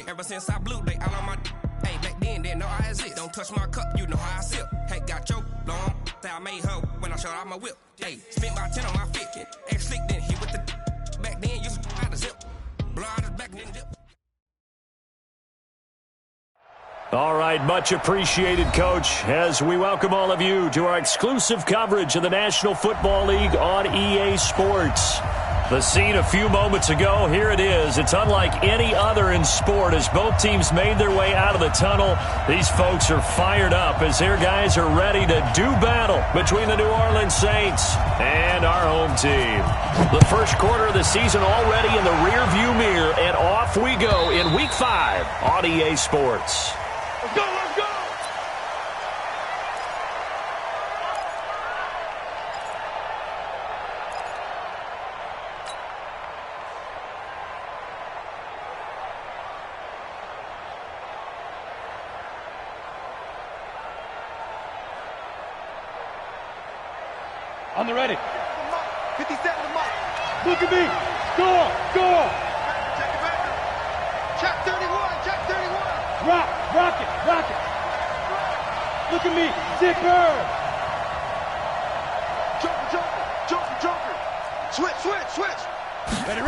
Ever since I blew, they all on my hey, back then, didn't know I exist. Don't touch my cup, you know how I sip. Hey, got your long, say I made her when I showed out my whip. Hey, spent my 10 on my fit. Ex-slick, then hit with the back then, used to out the zip. Blow out his back, then dip. All right, much appreciated, Coach, as we welcome all of you to our exclusive coverage of the National Football League on EA Sports. The scene a few moments ago, here it is. It's unlike any other in sport as both teams made their way out of the tunnel. These folks are fired up as their guys are ready to do battle between the New Orleans Saints and our home team. The first quarter of the season already in the rearview mirror, and off we go in Week 5 on EA Sports. Let's go, let's go! On the ready. 57 to Mike. Look at me. Score, score. Check it back. Check 31, check 31. Rock it. Look at me. Zipper. Joker. Switch. Ready.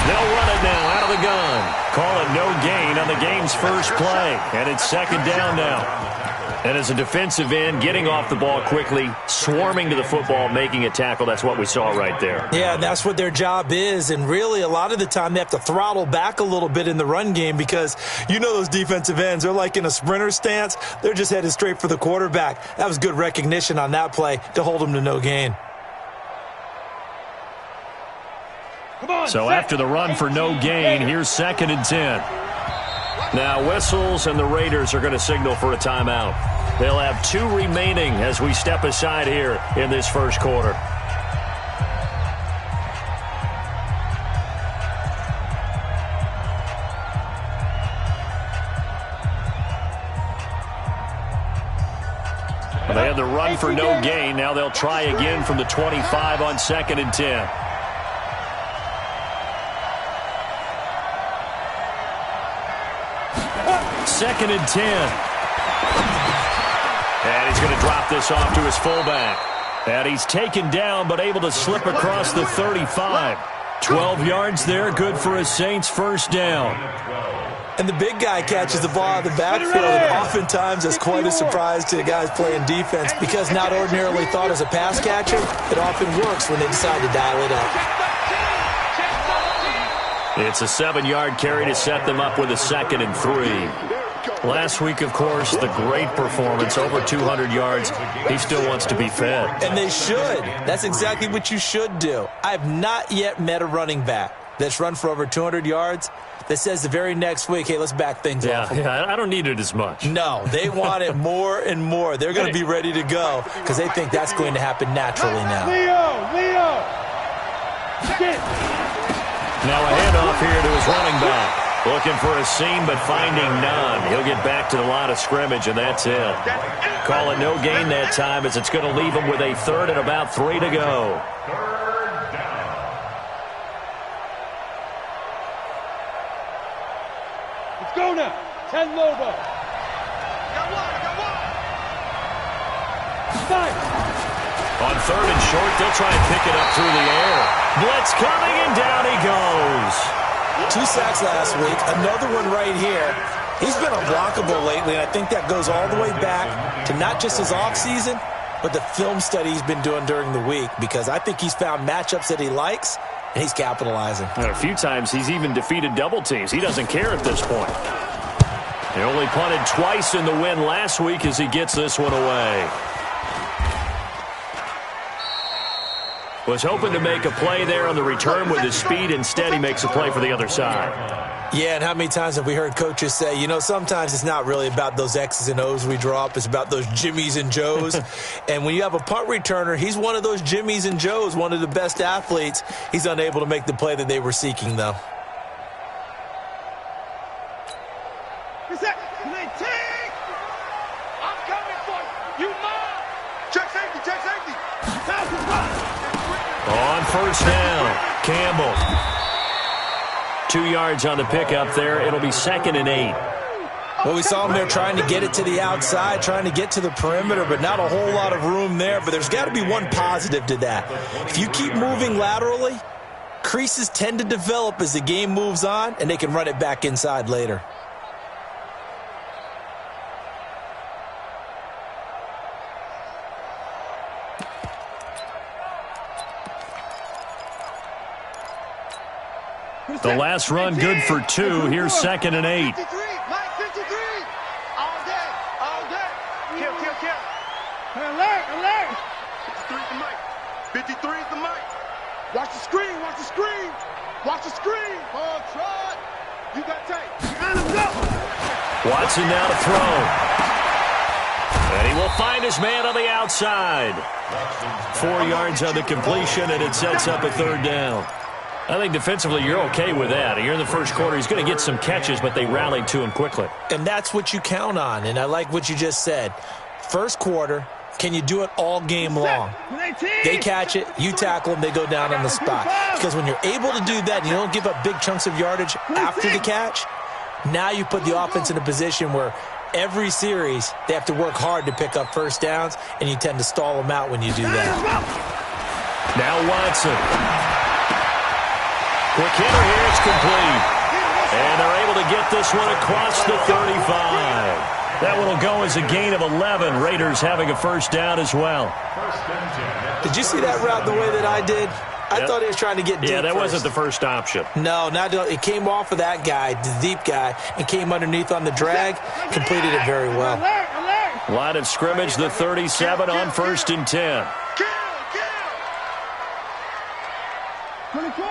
They'll run it now out of the gun. Call it no gain on the game's first play. And it's second down now. And as a defensive end, getting off the ball quickly, swarming to the football, making a tackle, that's what we saw right there. Yeah, that's what their job is. And really, a lot of the time, they have to throttle back a little bit in the run game because you know those defensive ends, they're like in a sprinter stance. They're just headed straight for the quarterback. That was good recognition on that play to hold them to no gain. So after the run for no gain, here's 2nd and 10. Now whistles, and the Raiders are going to signal for a timeout. They'll have 2 remaining as we step aside here in this first quarter. Well, they had the run for no gain. Now they'll try again from the 25 on 2nd and 10. Second and 10. And he's going to drop this off to his fullback. And he's taken down but able to slip across the 35. 12 yards there, good for a Saints first down. And the big guy catches the ball out of the backfield, and oftentimes that's quite a surprise to the guys playing defense because not ordinarily thought as a pass catcher, it often works when they decide to dial it up. It's a 7-yard carry to set them up with a 2nd and 3. Last week, of course, the great performance, over 200 yards. He still wants to be fed. And they should. That's exactly what you should do. I have not yet met a running back that's run for over 200 yards that says the very next week, hey, let's back things off. Yeah, I don't need it as much. No, they want it more and more. They're going to be ready to go because they think that's going to happen naturally now. Leo! Now a handoff here to his running back. Looking for a seam, but finding none. He'll get back to the line of scrimmage, and that's it. Call it no gain that time as it's going to leave him with a 3rd and about 3 to go. Let's go now. 10 Lobo. Got one. Nice. On 3rd and short, they'll try and pick it up through the air. Blitz coming, and down he goes. 2 sacks last week, another one right here. He's been unblockable lately, and I think that goes all the way back to not just his offseason, but the film study he's been doing during the week, because I think he's found matchups that he likes, and he's capitalizing. And a few times he's even defeated double teams. He doesn't care at this point. He only punted twice in the win last week as he gets this one away. Was hoping to make a play there on the return with his speed. Instead, he makes a play for the other side. Yeah, and how many times have we heard coaches say, you know, sometimes it's not really about those X's and O's we draw up. It's about those Jimmies and Joes. And when you have a punt returner, he's one of those Jimmies and Joes, one of the best athletes. He's unable to make the play that they were seeking, though. I'm coming for you. Check safety. On first down, Campbell. 2 yards on the pickup there. It'll be 2nd and 8. Well, we saw him there trying to get it to the outside, trying to get to the perimeter, but not a whole lot of room there. But there's got to be one positive to that. If you keep moving laterally, creases tend to develop as the game moves on, and they can run it back inside later. The last run good for 2. Here's 2nd and 8. 53, Mike 53. All day, all day. Kill. Alert, alert. 53 is the Mike. 53 is the Mike. Watch the screen, watch the screen. Watch the screen. Hold trot. You got tape. And go. Watson now to throw. And he will find his man on the outside. 4 yards on the completion, and it sets up a 3rd down. I think defensively you're okay with that. Here in the first quarter, he's going to get some catches, but they rallied to him quickly. And that's what you count on, and I like what you just said. First quarter, can you do it all game long? They catch it, you tackle them, they go down on the spot. Because when you're able to do that and you don't give up big chunks of yardage after the catch, now you put the offense in a position where every series they have to work hard to pick up first downs, and you tend to stall them out when you do that. Now Watson. Quick hitter here, it's complete. And they're able to get this one across the 35. That one will go as a gain of 11. Raiders having a first down as well. Did you see that route the way that I did? I thought he was trying to get deep. Yeah, that first. wasn't the first option. No, it came off of that guy, the deep guy, and came underneath on the drag. Completed it very well. Line of scrimmage, the 37 on 1st and 10. 24.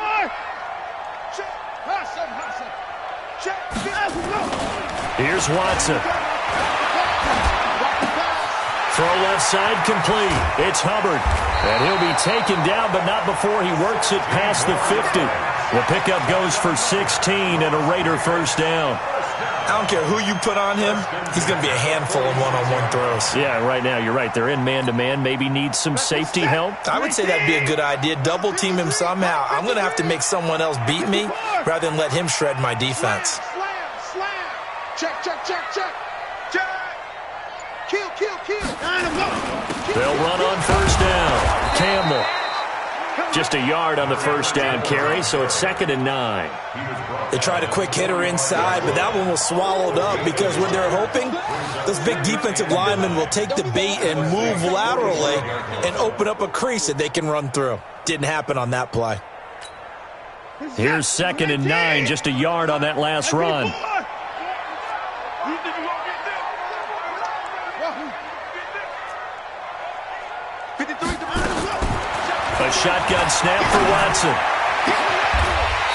Here's Watson. Throw left side complete. It's Hubbard. And he'll be taken down, but not before he works it past the 50. The pickup goes for 16 and a Raider first down. I don't care who you put on him. He's going to be a handful in one-on-one throws. Yeah, right now, you're right. They're in man-to-man. Maybe need some safety help. I would say that'd be a good idea. Double team him somehow. I'm going to have to make someone else beat me rather than let him shred my defense. Slam. Check. Kill. They'll run on first down. Campbell. Just a yard on the first down carry, so it's 2nd and 9. They tried a quick hitter inside, but that one was swallowed up because what they're hoping, those big defensive linemen will take the bait and move laterally and open up a crease that they can run through. Didn't happen on that play. Here's 2nd and 9, just a yard on that last run. A shotgun snap for Watson.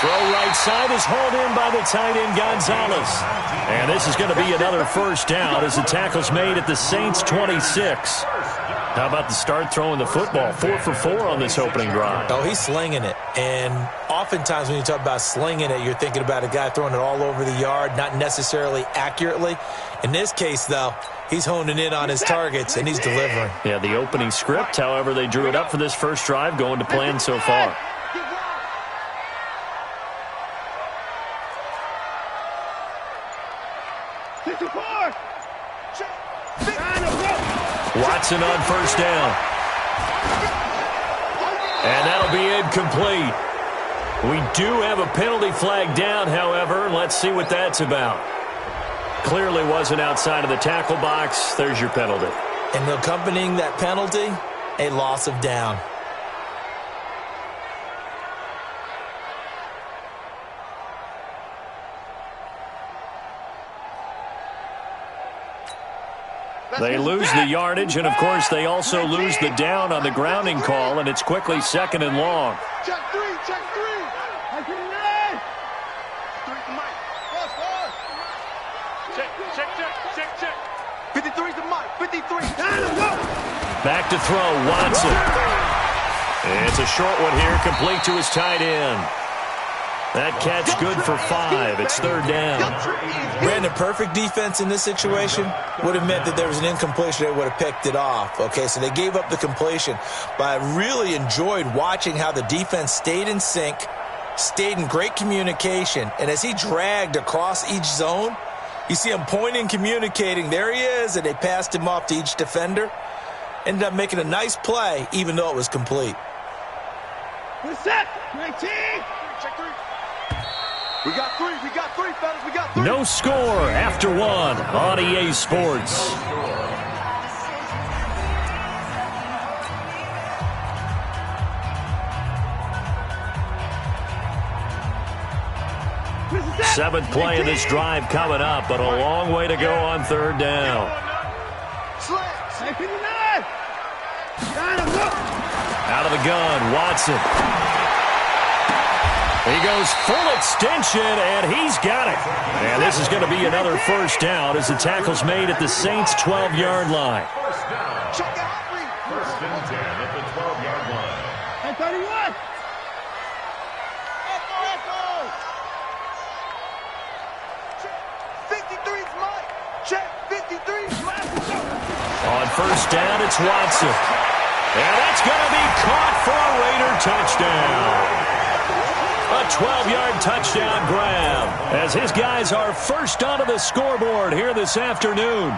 Throw right side is hauled in by the tight end Gonzalez. And this is going to be another first down as the tackle's made at the Saints 26. How about the start throwing the football? 4 for 4 on this opening drive. Oh, he's slinging it. And oftentimes when you talk about slinging it, you're thinking about a guy throwing it all over the yard, not necessarily accurately. In this case, though, he's honing in on his targets, and he's delivering. Yeah, the opening script, however, they drew it up for this first drive, going to plan so far. Watson on first down. And that'll be incomplete. We do have a penalty flag down, however. Let's see what that's about. Clearly wasn't outside of the tackle box. There's your penalty. And accompanying that penalty, a loss of down. They lose the yardage, and, of course, they also lose the down on the grounding call, and it's quickly 2nd and long. Check three. Check. 53's the Mike. 53. Back to throw, Watson. It's a short one here, complete to his tight end. That catch good for 5. It's 3rd down. Brandon, perfect defense in this situation would have meant that there was an incompletion. They would have picked it off. Okay, so they gave up the completion. But I really enjoyed watching how the defense stayed in sync, stayed in great communication, and as he dragged across each zone, you see him pointing, communicating. There he is, and they passed him off to each defender. Ended up making a nice play, even though it was complete. Set. 19. Check three. We got three, fellas. We got three. No score after one on EA Sports. Seventh play of this drive coming up, but a long way to go on third down. Out of the gun, Watson. He goes full extension, and he's got it. And this is going to be another first down as the tackle's made at the Saints' 12-yard line. First and 10 at the 12-yard line. 31. On first down, it's Watson. And that's going to be caught for a Raider touchdown. A 12-yard touchdown grab as his guys are first onto the scoreboard here this afternoon.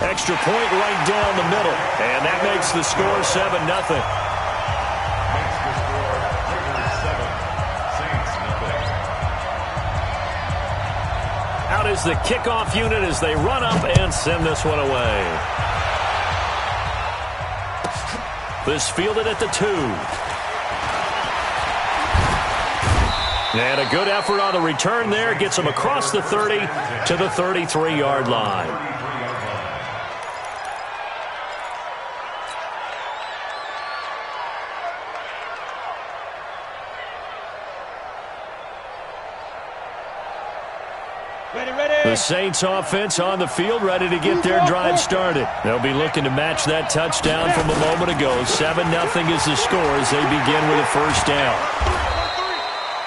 Extra point right down the middle, and that makes the score 7-0. Out is the kickoff unit as they run up and send this one away. This fielded at the 2. And a good effort on the return there. Gets them across the 30 to the 33-yard line. The Saints offense on the field, ready to get their drive started. They'll be looking to match that touchdown from a moment ago. 7-0 is the score as they begin with a first down.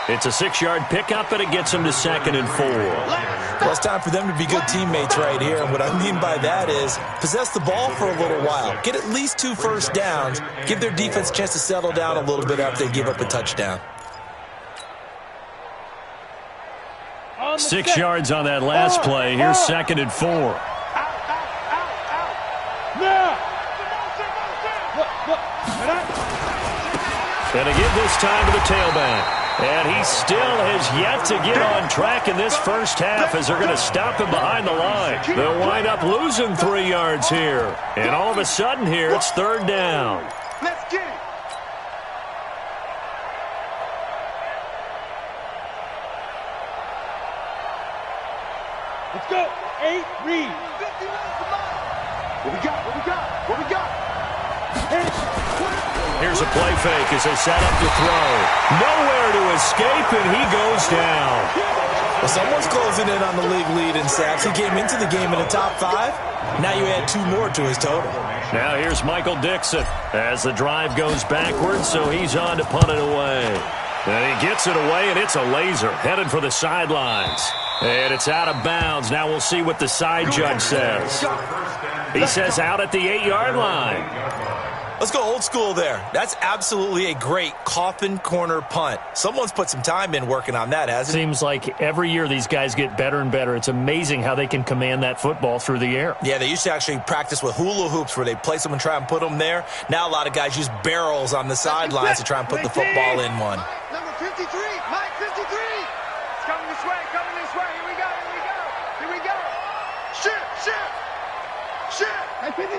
It's a 6-yard pickup, and it gets them to 2nd and 4. Well, it's time for them to be good teammates right here. And what I mean by that is possess the ball for a little while. Get at least 2 first downs. Give their defense a chance to settle down a little bit after they give up a touchdown. 6 yards on that last play. Here's 2nd and 4. Gonna give this time to the tailback. And he still has yet to get on track in this first half as they're going to stop him behind the line. They'll wind up losing 3 yards here. And all of a sudden here, it's third down. Let's get it. Let's go. 8, read. What we got? What we got? What we got? Here's a play fake as they set up to throw. Nowhere to escape, and he goes down. Well, someone's closing in on the league lead in sacks. He came into the game in the top 5. Now you add 2 more to his total. Now here's Michael Dixon as the drive goes backwards, so he's on to punt it away. And he gets it away, and it's a laser headed for the sidelines. And it's out of bounds. Now we'll see what the side judge says. He says out at the 8-yard line. Let's go old school there. That's absolutely a great coffin corner punt. Someone's put some time in working on that, hasn't it? Seems like every year these guys get better and better. It's amazing how they can command that football through the air. Yeah, they used to actually practice with hula hoops where they place them and try and put them there. Now a lot of guys use barrels on the sidelines to try and put the football in one. Number 53, Mike 53. It's coming this way, coming this way. Here we go, here we go, here we go. Shit, shit, shit. At 59.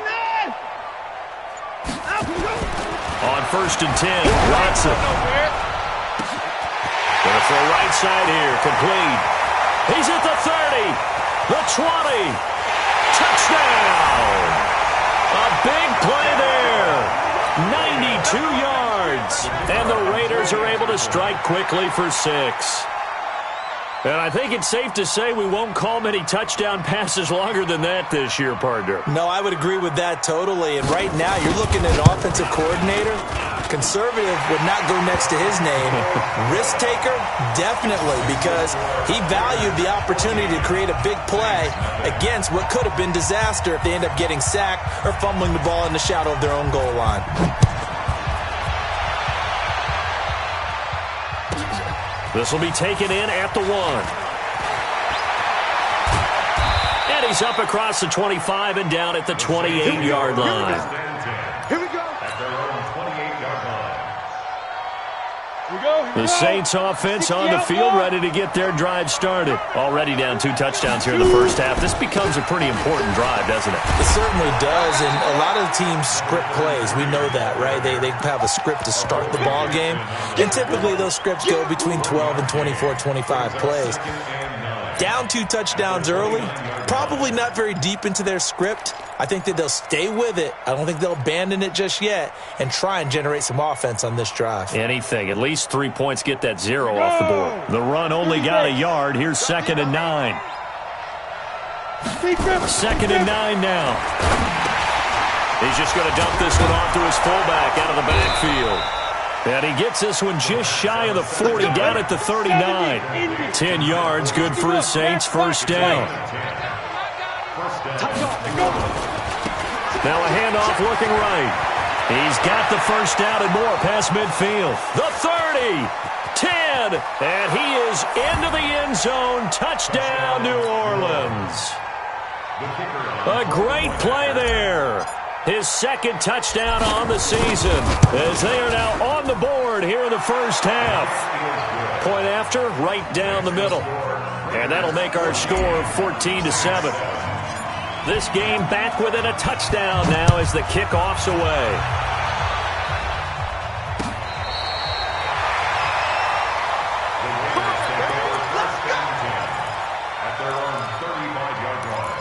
On 1st and 10, Watson. Gonna throw right side here, complete. He's at the 30, the 20. Touchdown! A big play there. 92 yards. And the Raiders are able to strike quickly for 6. And I think it's safe to say we won't call many touchdown passes longer than that this year, partner. No, I would agree with that totally. And right now, you're looking at an offensive coordinator. Conservative would not go next to his name. Risk taker, definitely, because he valued the opportunity to create a big play against what could have been disaster if they end up getting sacked or fumbling the ball in the shadow of their own goal line. This will be taken in at the 1. And he's up across the 25 and down at the 28-yard line. Here we go. At their own 28-yard line. The Saints offense on the field, ready to get their drive started. Already down 2 touchdowns here in the first half. This becomes a pretty important drive, doesn't it? It certainly does, and a lot of teams script plays. We know that, right? They have a script to start the ball game, and typically those scripts go between 12 and 24, 25 plays. Down 2 touchdowns early, probably not very deep into their script. I think that they'll stay with it. I don't think they'll abandon it just yet and try and generate some offense on this drive. Anything. At least 3 points get that 0 off the board. The run only got a yard. Here's 2nd and 9. 2nd and 9 now. He's just going to dump this one off to his fullback out of the backfield. And he gets this one just shy of the 40, down at the 39. 10 yards, good for the Saints, first down. Now a handoff looking right. He's got the first down and more past midfield. The 30, 10, and he is into the end zone. Touchdown, New Orleans. A great play there. His 2nd touchdown on the season as they are now on the board here in the first half. Point after, right down the middle. And that'll make our score 14-7. This game back within a touchdown now as the kickoff's away. At their own 35-yard line.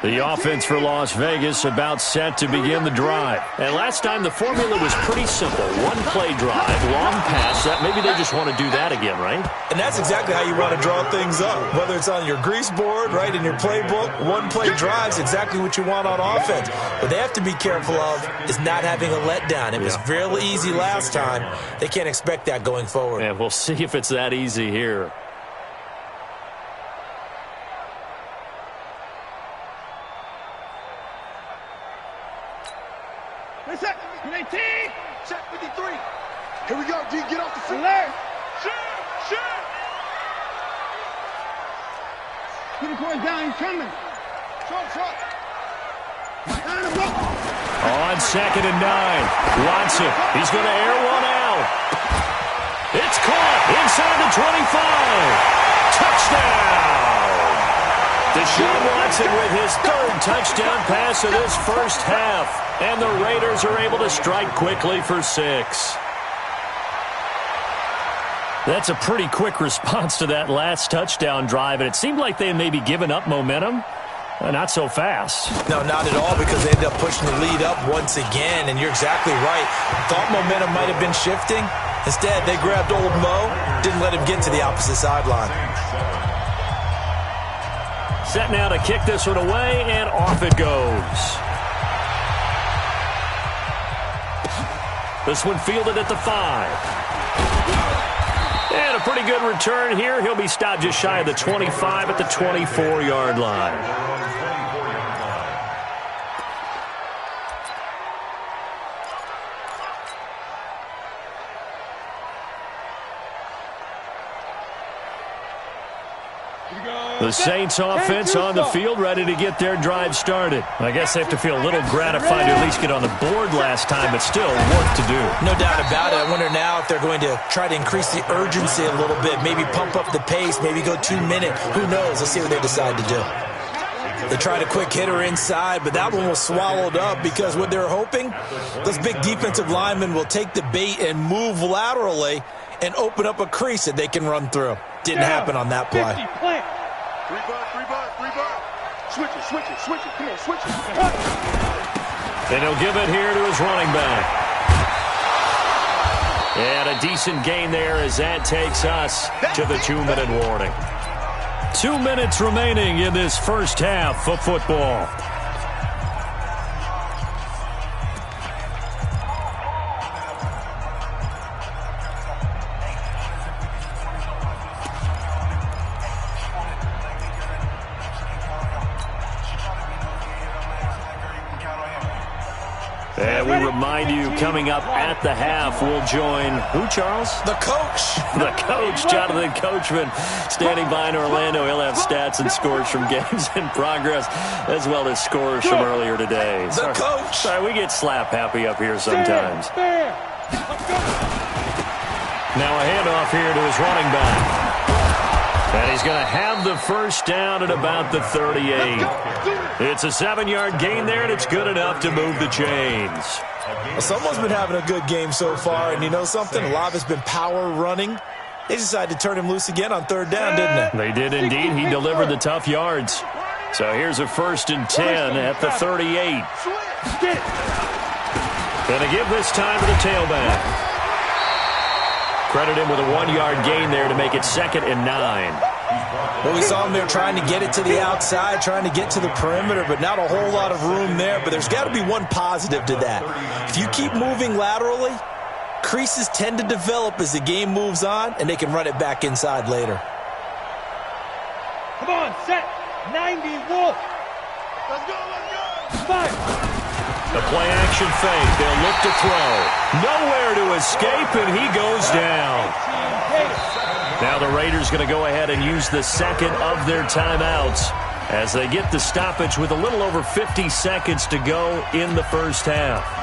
The offense for Las Vegas about set to begin the drive. And last time the formula was pretty simple. One-play drive, long pass. Maybe they just want to do that again, right? And that's exactly how you want to draw things up. Whether it's on your grease board, right, in your playbook, one-play drive's exactly what you want on offense. What they have to be careful of is not having a letdown. It was fairly easy last time. They can't expect that going forward. And we'll see if it's that easy here. Check 53. Here we go, D. Get off the field. Shoot. Get the boy down. He's coming. Truck. On 2nd and 9. Watson. He's going to air one out. It's caught inside the 25. Touchdown. Deshaun Watson with his 3rd touchdown pass of this first half. And the Raiders are able to strike quickly for 6. That's a pretty quick response to that last touchdown drive, and it seemed like they had maybe given up momentum. Not so fast. No, not at all, because they ended up pushing the lead up once again, and you're exactly right. Thought momentum might have been shifting. Instead, they grabbed old Mo, didn't let him get to the opposite sideline. Set now to kick this one away, and off it goes. This one fielded at the 5. And a pretty good return here. He'll be stopped just shy of the 25 at the 24-yard line. The Saints offense on the field, ready to get their drive started. I guess they have to feel a little gratified to at least get on the board last time, but still work to do. No doubt about it. I wonder now if they're going to try to increase the urgency a little bit, maybe pump up the pace, maybe go 2 minute. Who knows? Let's see what they decide to do. They tried a quick hitter inside, but that one was swallowed up because what they're hoping, those big defensive linemen will take the bait and move laterally and open up a crease that they can run through. Didn't happen on that play. 3 bucks. Switch it, switch it, switch it. Come on, switch it. And he'll give it here to his running back. And a decent gain there as that takes us to the 2-minute warning. 2 minutes remaining in this first half of football. And we remind you, coming up at the half, we'll join who, Charles? The coach. The coach, Jonathan Coachman, standing by in Orlando. He'll have stats and scores from games in progress, as well as scores from earlier today. The coach. Sorry, we get slap happy up here sometimes. Now a handoff here to his running back. And he's going to have the first down at about the 38. It's a 7-yard gain there, and it's good enough to move the chains. Well, someone's been having a good game so far, and you know something? A lot of it's been power running. They decided to turn him loose again on 3rd down, didn't they? They did indeed. He delivered the tough yards. So here's a 1st and 10 at the 38. Going to give this time to the tailback. Credit him with a 1-yard gain there to make it 2nd and 9. Well, we saw him there trying to get it to the outside, trying to get to the perimeter, but not a whole lot of room there. But there's got to be one positive to that. If you keep moving laterally, creases tend to develop as the game moves on, and they can run it back inside later. Come on, set. 90, Wolf. Let's go, let's go. Fire. The play-action fake. They'll look to throw. Nowhere to escape, and he goes down. Now the Raiders going to go ahead and use the second of their timeouts as they get the stoppage with a little over 50 seconds to go in the first half.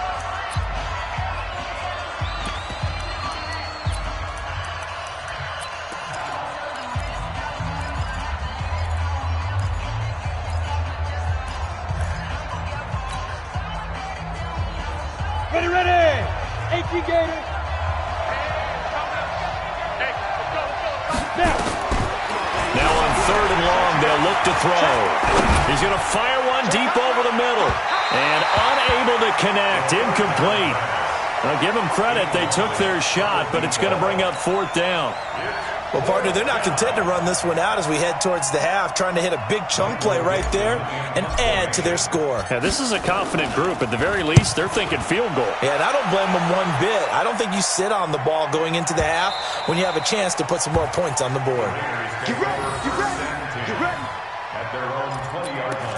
Ready. 18 Gators. Now on 3rd and long, they'll look to throw. He's going to fire one deep over the middle. And unable to connect. Incomplete. I'll give them credit. They took their shot, but it's going to bring up 4th down. Well, partner, they're not content to run this one out as we head towards the half, trying to hit a big chunk play right there and add to their score. Yeah, this is a confident group. At the very least, they're thinking field goal. Yeah, and I don't blame them one bit. I don't think you sit on the ball going into the half when you have a chance to put some more points on the board. Get ready, get ready, get ready. At their own 20-yard line.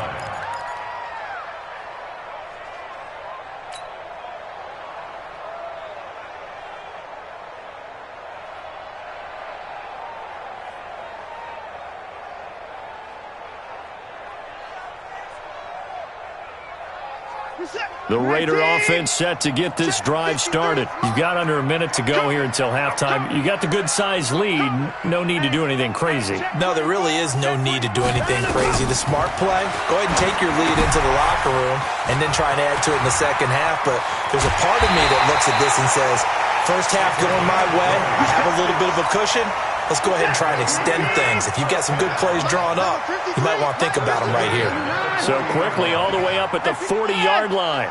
The Raider offense set to get this drive started. You've got under a minute to go here until halftime. You got the good-sized lead. No need to do anything crazy. No, there really is no need to do anything crazy. The smart play, go ahead and take your lead into the locker room and then try and add to it in the second half. But there's a part of me that looks at this and says, first half going my way, have a little bit of a cushion. Let's go ahead and try and extend things. If you've got some good plays drawn up, you might want to think about them right here. So quickly all the way up at the 40-yard line.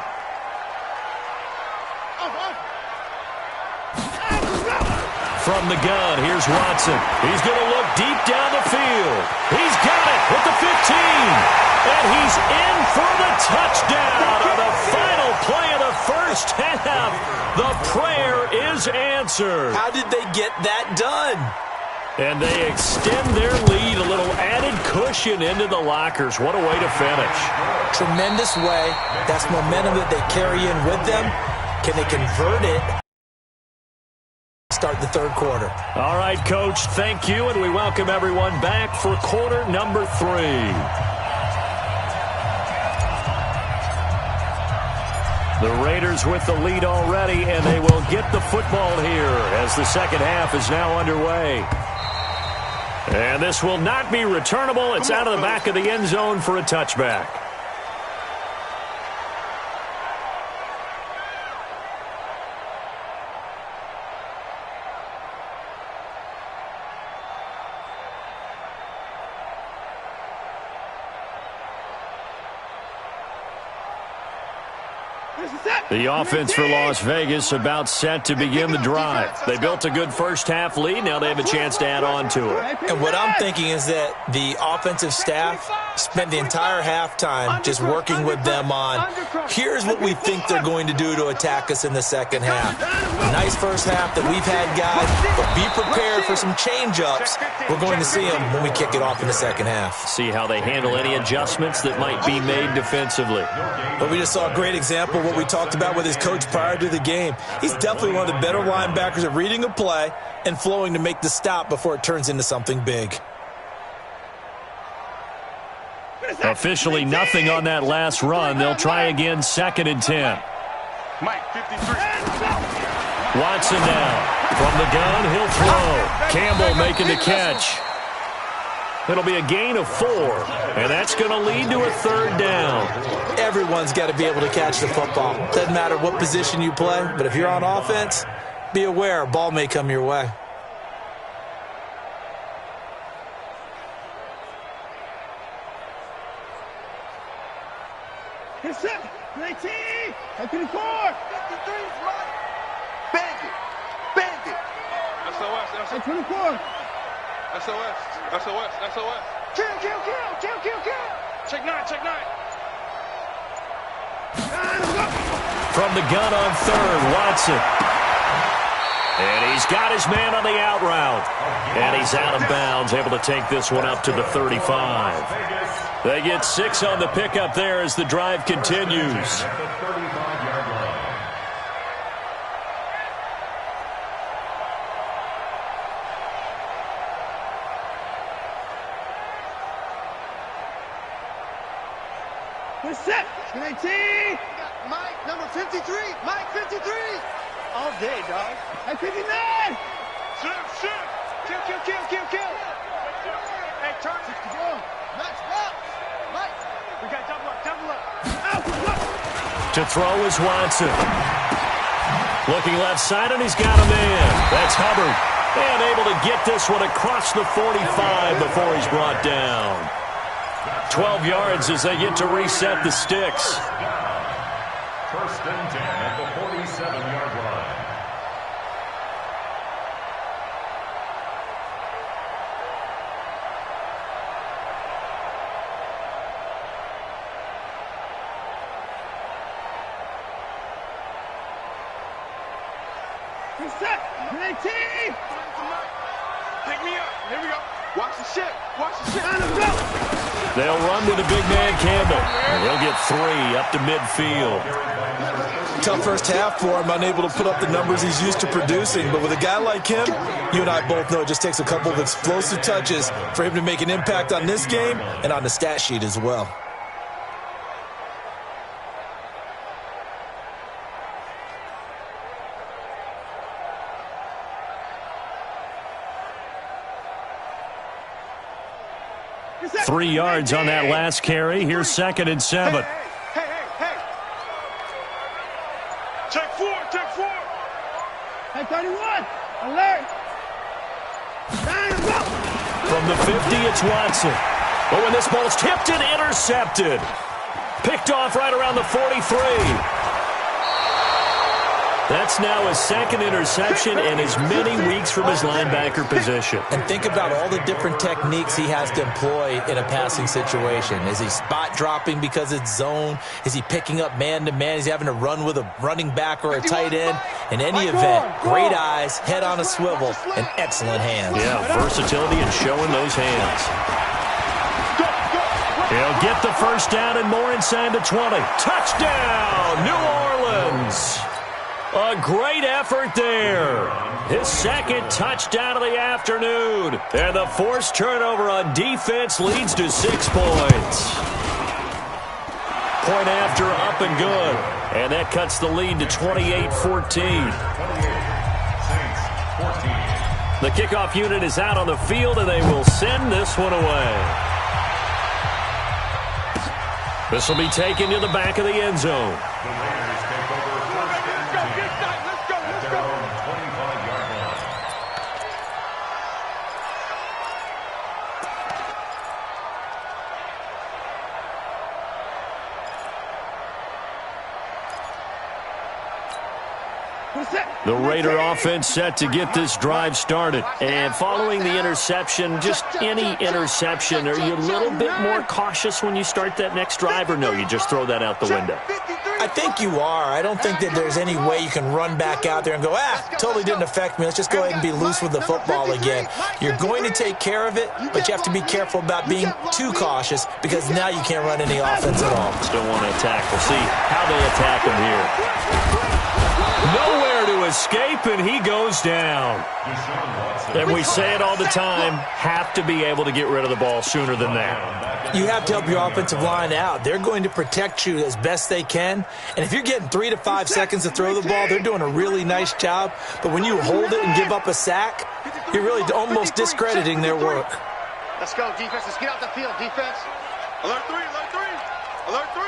From the gun, here's Watson. He's going to look deep down the field. He's got it with the 15. And he's in for the touchdown on the final play of the first half. The prayer is answered. How did they get that done? And they extend their lead, a little added cushion into the lockers. What a way to finish. Tremendous way. That's momentum that they carry in with them. Can they convert it? Start the third quarter. All right, Coach, thank you, and we welcome everyone back for quarter number 3. The Raiders with the lead already, and they will get the football here as the second half is now underway. And this will not be returnable. It's out of the back of the end zone for a touchback. The offense for Las Vegas about set to begin the drive. They built a good first-half lead. Now they have a chance to add on to it. And what I'm thinking is that the offensive staff spent the entire halftime just working with them on, here's what we think they're going to do to attack us in the second half. Nice first half that we've had, guys, but be prepared for some change-ups. We're going to see them when we kick it off in the second half. See how they handle any adjustments that might be made defensively. But we just saw a great example of what we talked about with his coach prior to the game. He's definitely one of the better linebackers at reading a play and flowing to make the stop before it turns into something big. Officially nothing on that last run. They'll try again, 2nd and 10. Mike, 53. Watson now. From the gun, he'll throw. Campbell making the catch. It'll be a gain of 4, and that's going to lead to a 3rd down. Everyone's got to be able to catch the football. Doesn't matter what position you play, but if you're on offense, be aware a ball may come your way. It's set. 19. 54. 53. Bandit. Bandit. SOS. SOS. 24. SOS. SOS. SOS. Kill. Check 9. Check 9. From the gun on 3rd, Watson. And he's got his man on the out route. And he's out of bounds, able to take this one up to the 35. They get 6 on the pickup there as the drive continues. We're set. 19. Mike, number 53. Mike, 53. All day, dog. At 59. Shoot. Kill. Hey, turn. 61. Max box. Mike. We got double up. To throw is Watson. Looking left side, and he's got a man. That's Hubbard. And able to get this one across the 45 before he's brought down. 12 yards as they get to reset the sticks. 1st and 10 at the 47-yard line. We're set. 19. Pick me up. Here we go. Watch the ship. They'll run to the big man Campbell. And he'll get 3 up to midfield. Tough first half for him, unable to put up the numbers he's used to producing. But with a guy like him, you and I both know it just takes a couple of explosive touches for him to make an impact on this game and on the stat sheet as well. We're set. 3 yards on that last carry. Here's 2nd and 7. Hey. Check 4. At 31. Alert. 9 and go. From the 50, it's Watson. But when this ball's tipped and intercepted. Picked off right around the 43. That's now his 2nd interception in as many weeks from his linebacker position. And think about all the different techniques he has to employ in a passing situation. Is he spot dropping because it's zone? Is he picking up man-to-man? Is he having to run with a running back or a tight end? In any event, great eyes, head on a swivel, and excellent hands. Yeah, versatility and showing those hands. He'll get the first down and more inside the 20. Touchdown, New Orleans. A great effort there. His 2nd touchdown of the afternoon. And the forced turnover on defense leads to 6 points. Point after, up and good. And that cuts the lead to 28-14. The kickoff unit is out on the field, and they will send this one away. This will be taken to the back of the end zone. The Raider offense set to get this drive started. And following the interception, just any interception, are you a little bit more cautious when you start that next drive, or no, you just throw that out the window? I think you are. I don't think that there's any way you can run back out there and go, totally didn't affect me. Let's just go ahead and be loose with the football again. You're going to take care of it, but you have to be careful about being too cautious because now you can't run any offense at all. Still want to attack. We'll see how they attack him here. Nowhere to escape, and he goes down. And we say it all the time, have to be able to get rid of the ball sooner than that. You have to help your offensive line out. They're going to protect you as best they can. And if you're getting 3 to 5 seconds to throw the ball, they're doing a really nice job. But when you hold it and give up a sack, you're really almost discrediting their work. Let's go, defense. Let's get out the field, defense. Alert 3, alert 3, alert 3.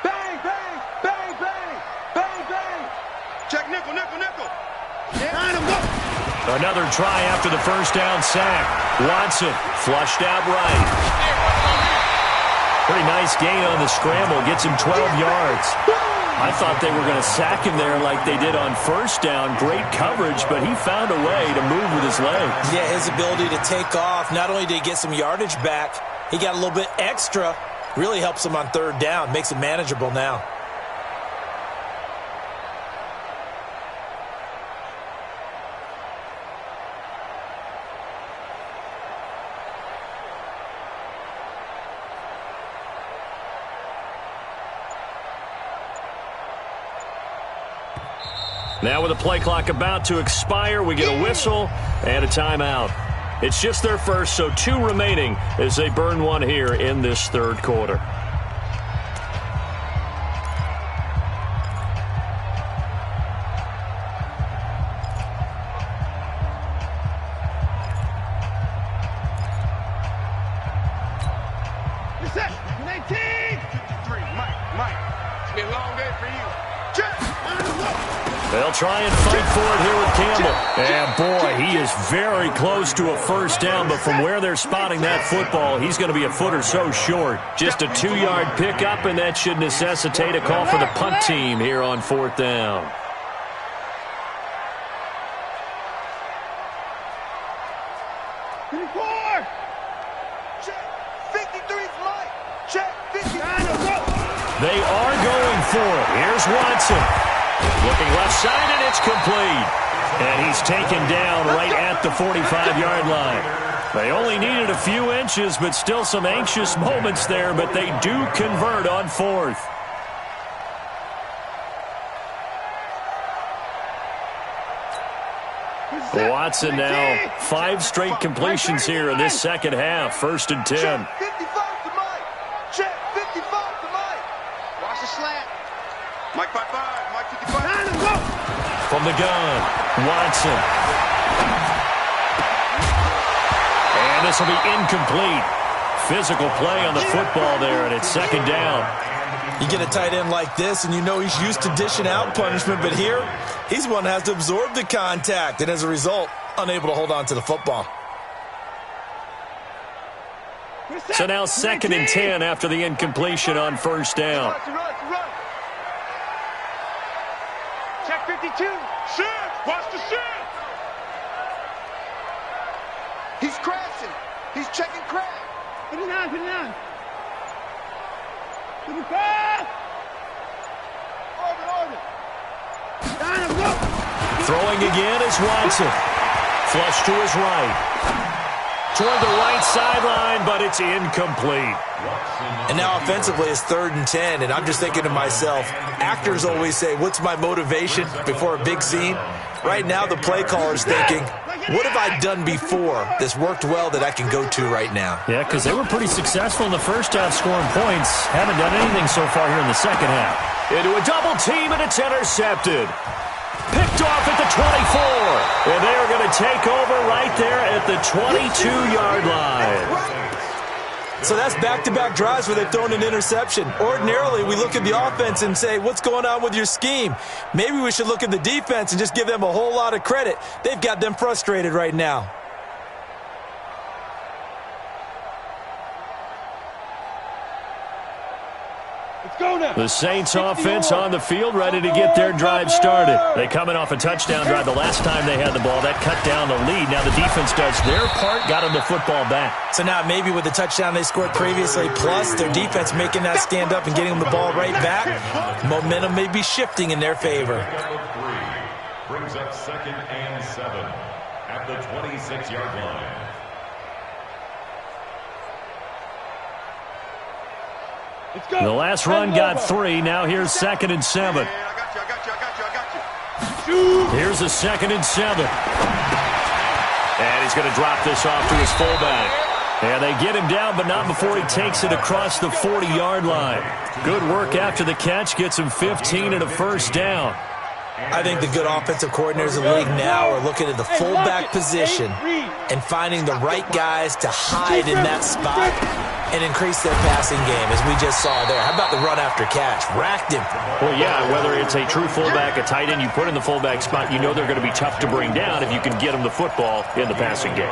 Bang, bang, bang, bang, bang, bang. Check nickel, nickel, nickel. Line him up. Another try after the first down sack. Watson flushed out right. Pretty nice gain on the scramble. Gets him 12 yards. I thought they were going to sack him there like they did on first down. Great coverage, but he found a way to move with his legs. Yeah, his ability to take off. Not only did he get some yardage back, he got a little bit extra. Really helps him on third down. Makes it manageable now. Now with the play clock about to expire, we get a whistle and a timeout. It's just their first, so 2 remaining as they burn one here in this third quarter. Reset. 19. 53, Mike. It's been a long day for you. Check. They'll try and fight for it here with Campbell. And boy, he is very close to a first down, but from where they're spotting that football, he's going to be a foot or so short. Just a 2-yard pickup, and that should necessitate a call for the punt team here on fourth down. They are going for it. Here's Watson. Looking left side, and it's complete. And he's taken down right at the 45-yard line. They only needed a few inches, but still some anxious moments there, but they do convert on fourth. Watson now 5 straight completions here in this second half. 1st and 10. Check 55 to Mike. Check 55 to Mike. Watch the slant. Mike 5-5, Mike 55. From the gun, Watson. And this will be incomplete. Physical play on the football there, and it's second down. You get a tight end like this, and you know he's used to dishing out punishment, but here, he's one that has to absorb the contact, and as a result, unable to hold on to the football. So now 2nd and 10 after the incompletion on first down. Run. Check 52. Shit! Watch the shit! He's crashing. He's checking crash. Put it down. 55. Orbit. Throwing again is Watson. Flush to his right. Toward the right sideline, but it's incomplete. And now offensively it's 3rd and 10, and I'm just thinking to myself, actors always say, what's my motivation before a big scene? Right now the play caller's thinking, what have I done before that's worked well that I can go to right now? Yeah, because they were pretty successful in the first half scoring points. Haven't done anything so far here in the second half. Into a double team, and it's intercepted. Picked off at the 24. And they are going to take over right there at the 22-yard line. So that's back-to-back drives where they've thrown an interception. Ordinarily, we look at the offense and say, what's going on with your scheme? Maybe we should look at the defense and just give them a whole lot of credit. They've got them frustrated right now. Let's go now. The Saints offense on the field, ready to get their drive started. They coming off a touchdown drive the last time they had the ball. That cut down the lead. Now the defense does their part, got them the football back. So now maybe with the touchdown they scored previously, plus their defense making that stand up and getting them the ball right back, momentum may be shifting in their favor. Brings up 2nd and 7 at the 26-yard line. Let's go. The last run got 3. Now here's 2nd and 7. Here's a 2nd and 7. And he's going to drop this off to his fullback. And they get him down, but not before he takes it across the 40-yard line. Good work after the catch. Gets him 15 and a first down. I think the good offensive coordinators in the league now are looking at the fullback position and finding the right guys to hide in that spot and increase their passing game, as we just saw there. How about the run after catch? Racked him. Well, yeah, whether it's a true fullback, a tight end you put in the fullback spot, you know they're going to be tough to bring down if you can get them the football in the passing game.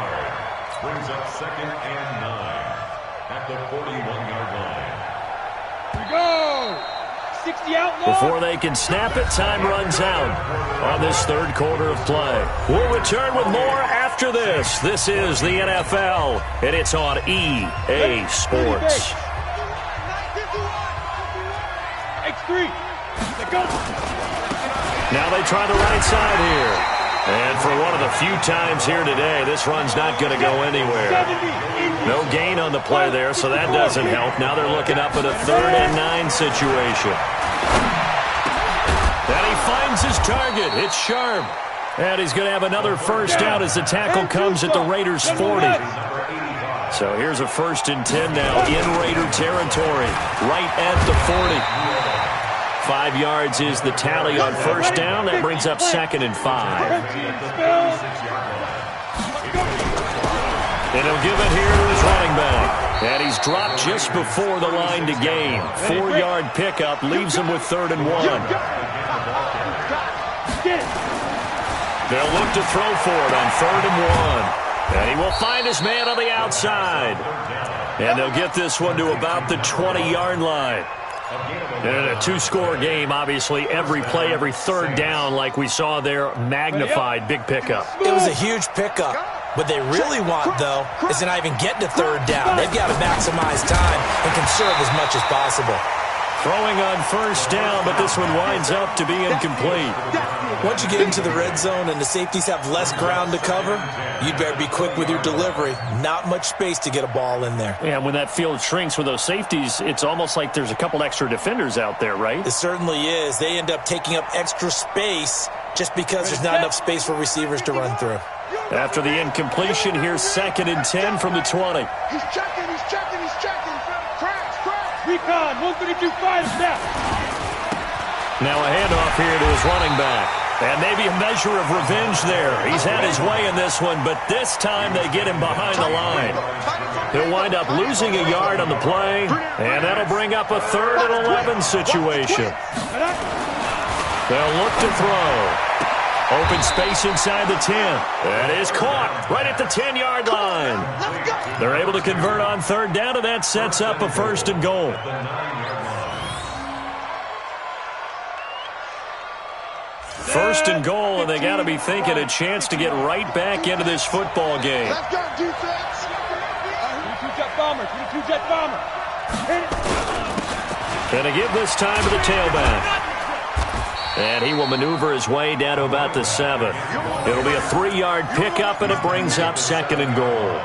Brings up 2nd and 9 at the 41-yard line. Here we go. 60 out long. Before they can snap it, time runs out on this third quarter of play. We'll return with more after this. This is the NFL, and it's on EA Sports. X3. Let's go. Now they try the right side here. And for one of the few times here today, this run's not going to go anywhere. No gain on the play there, so that doesn't help. Now they're looking up at a 3rd and 9 situation. And he finds his target. It's Sharp. And he's going to have another first down as the tackle comes at the Raiders' 40. So here's a 1st and 10 now in Raider territory, right at the 40. 5 yards is the tally on first down. That brings up 2nd and 5. And he'll give it here to his running back. And he's dropped just before the line to gain. 4-yard pickup leaves him with 3rd and 1. They'll look to throw for it on 3rd and 1. And he will find his man on the outside. And they'll get this one to about the 20-yard line. And in a 2-score game, obviously, every play, every 3rd down, like we saw there, magnified, big pickup. It was a huge pickup. What they really want, though, is to not even get to 3rd down. They've got to maximize time and conserve as much as possible. Throwing on first down, but this one winds up to be incomplete. Once you get into the red zone and the safeties have less ground to cover, you'd better be quick with your delivery. Not much space to get a ball in there. Yeah, when that field shrinks with those safeties, it's almost like there's a couple extra defenders out there, right? It certainly is. They end up taking up extra space just because there's not enough space for receivers to run through. After the incompletion, here's 2nd and 10 from the 20. He's checking. Recon, 132, 5 snap. Now a handoff here to his running back. And maybe a measure of revenge there. He's had his way in this one, but this time they get him behind the line. He'll wind up losing a yard on the play, and that'll bring up a 3rd and 11 situation. They'll look to throw. Open space inside the 10. That is caught right at the 10-yard line. They're able to convert on 3rd down, and that sets up a 1st and goal. First and goal, and they got to be thinking a chance to get right back into this football game. Let's go, defense. 22-jet bomber, 22-jet bomber. Gonna give this time to the tailback. And he will maneuver his way down to about the 7. It'll be a 3-yard pickup, and it brings up 2nd and goal.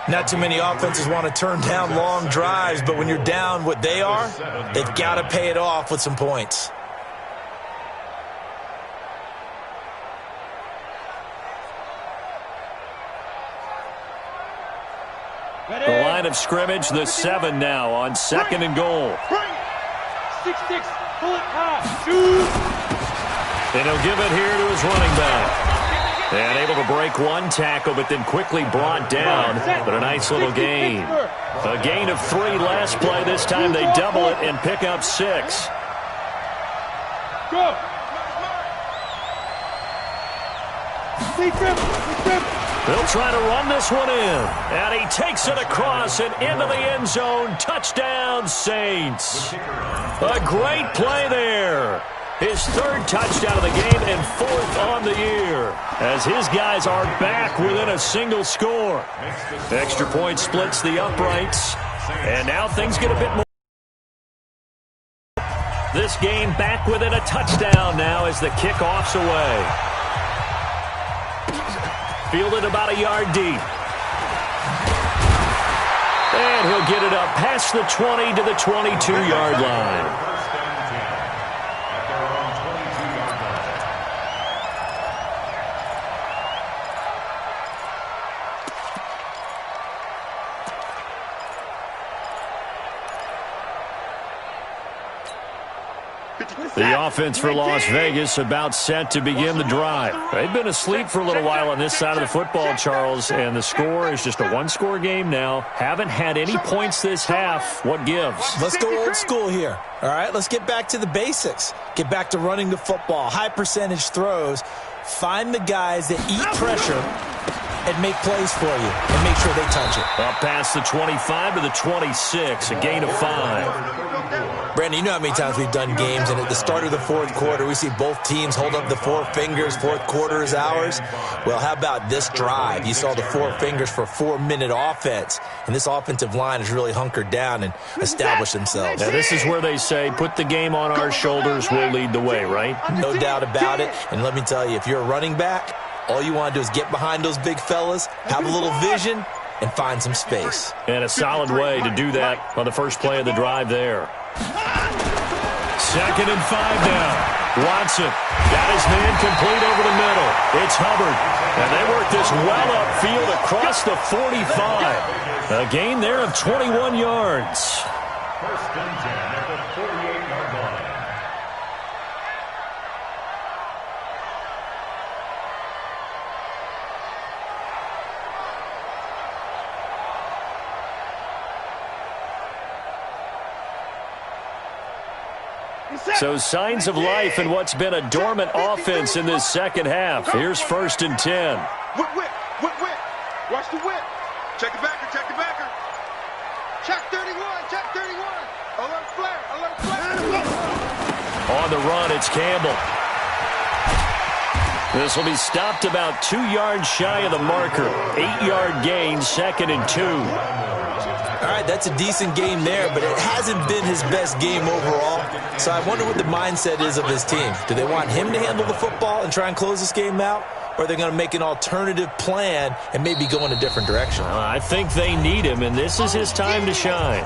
Not too many offenses want to turn down long drives, but when you're down what they are, they've got to pay it off with some points. The line of scrimmage, the 7 now on 2nd and goal. 6-6, pull it high, shoot. And he'll give it here to his running back. And able to break one tackle, but then quickly brought down. But a nice little gain. A gain of 3 last play. This time they double it and pick up 6. Go. Stay trim. They'll try to run this one in. And he takes it across and into the end zone. Touchdown, Saints. A great play there. His third touchdown of the game and fourth on the year, as his guys are back within a single score. Extra point splits the uprights, and now things get a bit more. This game back within a touchdown now as the kickoff's away. Fielded about a yard deep. And he'll get it up past the 20 to the 22-yard line. The offense for Las Vegas about set to begin the drive. They've been asleep for a little while on this side of the football, Charles, and the score is just a one-score game now. Haven't had any points this half. What gives? Let's go old school here. All right, let's get back to the basics. Get back to running the football, high percentage throws. Find the guys that eat pressure and make plays for you and make sure they touch it. Up past the 25 to the 26, a gain of 5. Brandon, you know how many times we've done games, and at the start of the fourth quarter, we see both teams hold up the four fingers, fourth quarter is ours. Well, how about this drive? You saw the four fingers for a 4-minute offense, and this offensive line has really hunkered down and established themselves. Now, this is where they say, put the game on our shoulders, we'll lead the way, right? No doubt about it, and let me tell you, if you're a running back, all you want to do is get behind those big fellas, have a little vision, and find some space. And a solid way to do that on the first play of the drive there. 2nd and 5 now. Watson got his man complete over the middle. It's Hubbard. And they work this well upfield across the 45. A gain there of 21 yards. 1st and 10 at the 48-yard line. So signs of life in what's been a dormant offense in this second half. Here's 1st and 10. Whip. Watch the whip. Check the backer. Check 31. Alert flare. On the run, it's Campbell. This will be stopped about 2 yards shy of the marker. 8-yard gain, 2nd and 2. All right, that's a decent game there, but it hasn't been his best game overall. So I wonder what the mindset is of his team. Do they want him to handle the football and try and close this game out? Or are they going to make an alternative plan and maybe go in a different direction? I think they need him, and this is his time to shine.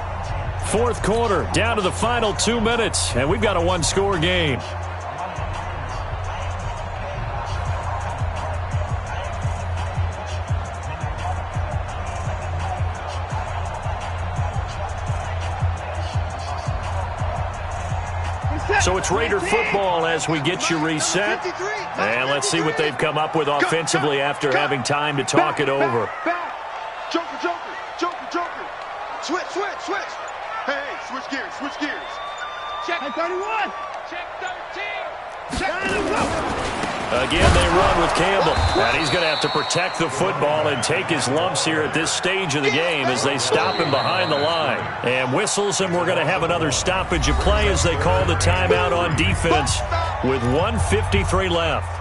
Fourth quarter, down to the final 2 minutes, and we've got a one-score game. So it's Raider football as we get you reset. And let's see what they've come up with offensively after having time to talk it over. Joker. Switch. Hey, switch gears. Check 31. Check 13. Check. Again, they run with Campbell. And he's going to have to protect the football and take his lumps here at this stage of the game as they stop him behind the line. And whistles, and we're going to have another stoppage of play as they call the timeout on defense with 1:53 left.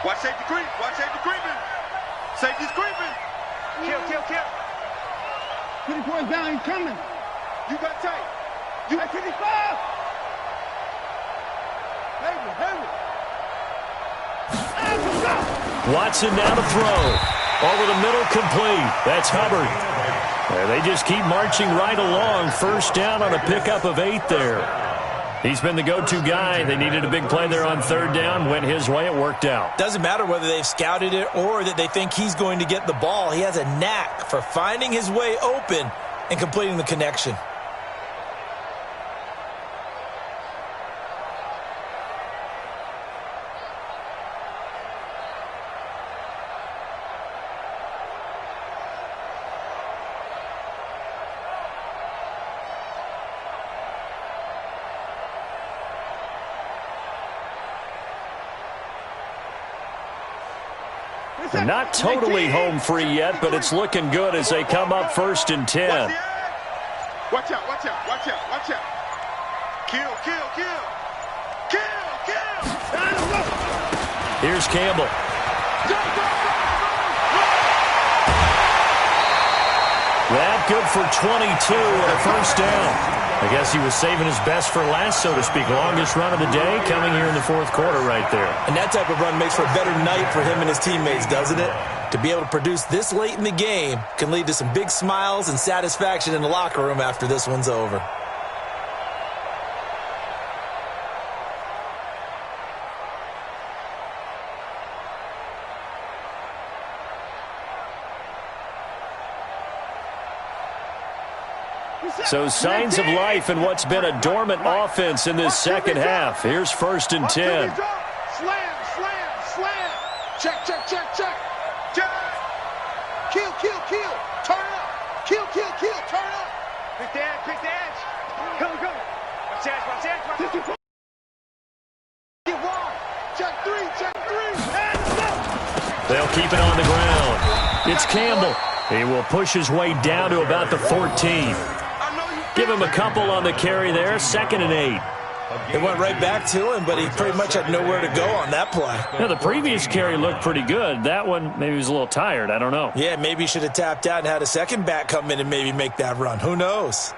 Watch safety creeping. Safety's creeping. Kill. 20 points down, he's coming. You got tight. You got 55. Watson now to throw. Over the middle, complete. That's Hubbard. And they just keep marching right along. First down on a pickup of 8 there. He's been the go-to guy. They needed a big play there on 3rd down. Went his way. It worked out. Doesn't matter whether they've scouted it or that they think he's going to get the ball. He has a knack for finding his way open and completing the connection. They're not totally home free yet, but it's looking good as they come up 1st and 10. Watch out, watch out, watch out, watch out. Kill, kill, kill. Kill, kill. Here's Campbell. That good for 22 and a 1st down. I guess he was saving his best for last, so to speak. Longest run of the day coming here in the 4th quarter right there. And that type of run makes for a better night for him and his teammates, doesn't it? To be able to produce this late in the game can lead to some big smiles and satisfaction in the locker room after this one's over. So signs of life in what's been a dormant offense in this second half. Here's 1st and 10. Slam, slam, slam. Check, check, check, check. Check. Kill, kill, kill. Turn up. Kill, kill, kill. Turn up. Pick the edge, pick the edge. Go, go. Watch edge, watch edge, watch edge. Get wide. Check 3, check 3. They'll keep it on the ground. It's Campbell. He will push his way down to about the 14. Give him a couple on the carry there, 2nd and 8. It went right back to him, but he pretty much had nowhere to go on that play. Yeah, the previous carry looked pretty good. That one, maybe he was a little tired. I don't know. Yeah, maybe he should have tapped out and had a second back come in and maybe make that run. Who knows?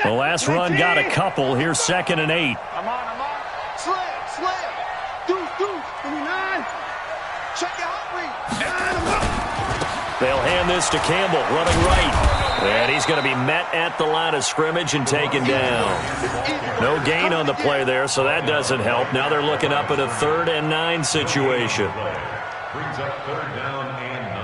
The last run got a couple. Here's 2nd and 8. I'm on. Slam, slam. Deuce, deuce. 29. Check your heart rate. They'll hand this to Campbell, running right. And he's going to be met at the line of scrimmage and taken down. No gain on the play there, so that doesn't help. Now they're looking up at a 3rd and 9 situation. Brings up 3rd down and 9.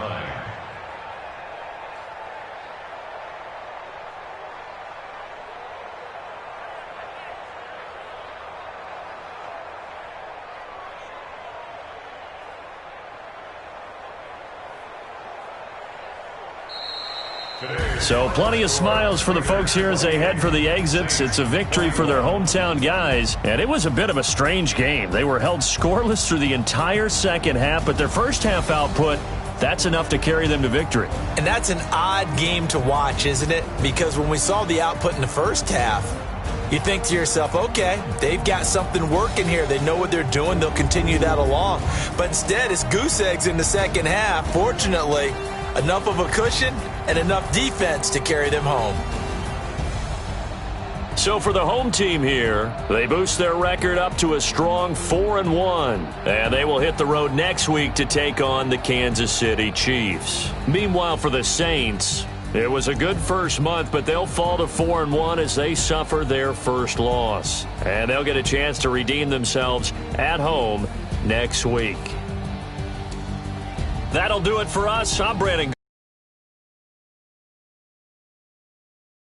So plenty of smiles for the folks here as they head for the exits. It's a victory for their hometown guys, and it was a bit of a strange game. They were held scoreless through the entire second half, but their first half output, that's enough to carry them to victory. And that's an odd game to watch, isn't it? Because when we saw the output in the first half, you think to yourself, okay, they've got something working here. They know what they're doing. They'll continue that along. But instead, it's goose eggs in the second half. Fortunately, enough of a cushion and enough defense to carry them home. So for the home team here, they boost their record up to a strong 4-1. And they will hit the road next week to take on the Kansas City Chiefs. Meanwhile, for the Saints, it was a good first month, but they'll fall to 4-1 as they suffer their first loss. And they'll get a chance to redeem themselves at home next week. That'll do it for us. I'm Brandon